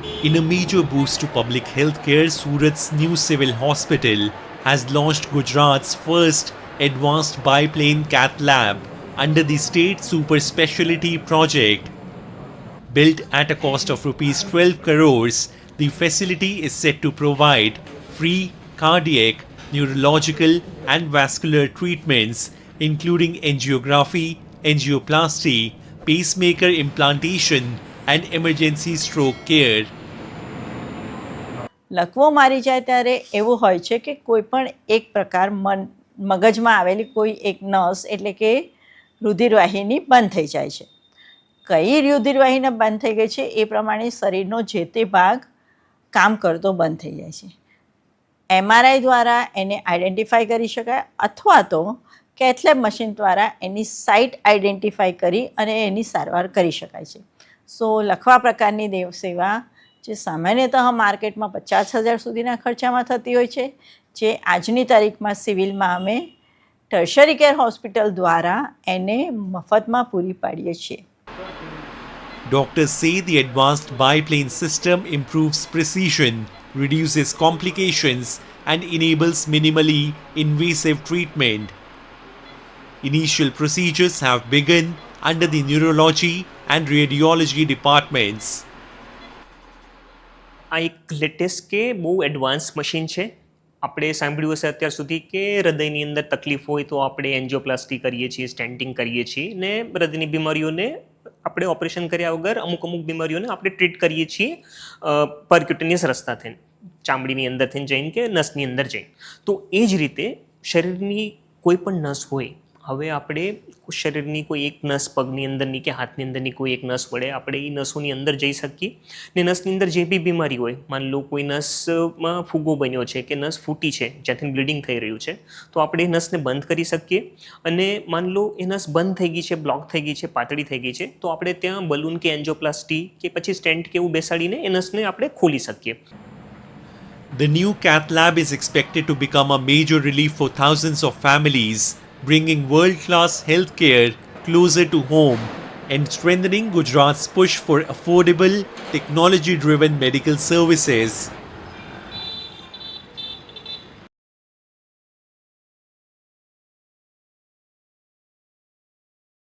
In a major boost to public healthcare, Surat's new civil hospital has launched Gujarat's first advanced biplane cath lab under the state super specialty project. Built at a cost of rupees 12 crores, the facility is set to provide free cardiac, neurological and vascular treatments including angiography, angioplasty, pacemaker implantation and emergency stroke care. લકવો મારી જાય ત્યારે એવું હોય છે કે કોઈ પણ એક પ્રકાર મગજમાં આવેલી કોઈ એક નસ એટલે કે રુધિરવાહિની બંધ થઈ જાય છે. કઈ રુધિરવાહિની બંધ થઈ ગઈ છે એ પ્રમાણે શરીરનો જે તે ભાગ કામ કરતો બંધ થઈ જાય છે. MRI દ્વારા એને આઈડેન્ટિફાઈ કરી શકાય અથવા તો કેથલેબ મશીન દ્વારા એની સાઇટ આઈડેન્ટિફાઈ કરી અને એની સારવાર કરી શકાય છે. સો લખવા પ્રકારની દેવ સેવા જે સામાન્યતઃ માર્કેટમાં 50,000 સુધીના ખર્ચામાં થતી હોય છે, જે આજની તારીખમાં સિવિલમાં અમે ટર્શરી કેર હોસ્પિટલ દ્વારા એને મફતમાં પૂરી પાડીએ છીએ. Doctors say the advanced biplane system improves precision, reduces complications and enables minimally invasive treatment. Initial procedures have begun under the neurology and radiology departments. આ એક લેટેસ્ટ કે બહુ એડવાન્સ મશીન છે. આપણે સાંભળ્યું હશે અત્યાર સુધી કે હૃદયની અંદર તકલીફ હોય તો આપણે એન્જિયોપ્લાસ્ટી કરીએ છીએ, સ્ટેન્ટિંગ કરીએ છીએ ને હૃદયની બીમારીઓને આપણે ઓપરેશન કર્યા વગર અમુક બીમારીઓને આપણે ટ્રીટ કરીએ છીએ પરક્યુટેનિયસ રસ્તાથી, ચામડીની અંદર થઈને જઈને કે નસની અંદર જઈને. તો એ જ રીતે શરીરની કોઈ પણ નસ હોય, હવે આપણે શરીરની કોઈ એક નસ પગની અંદરની કે હાથની અંદરની કોઈ એક નસ વડે આપણે એ નસોની અંદર જઈ શકીએ ને નસની અંદર જે બી બીમારી હોય, માન લો કોઈ નસમાં ફૂગો બન્યો છે કે નસ ફૂટી છે જ્યાંથી બ્લીડિંગ થઈ રહ્યું છે, તો આપણે એ નસને બંધ કરી શકીએ. અને માન લો એ નસ બંધ થઈ ગઈ છે, બ્લોક થઈ ગઈ છે, પાતળી થઈ ગઈ છે, તો આપણે ત્યાં બલૂન કે એન્જિયોપ્લાસ્ટી કે પછી સ્ટેન્ટ કે એવું બેસાડીને એ નસને આપણે ખોલી શકીએ. The new cath lab is expected to become a major relief for thousands of families, bringing world-class healthcare closer to home and strengthening Gujarat's push for affordable, technology-driven medical services.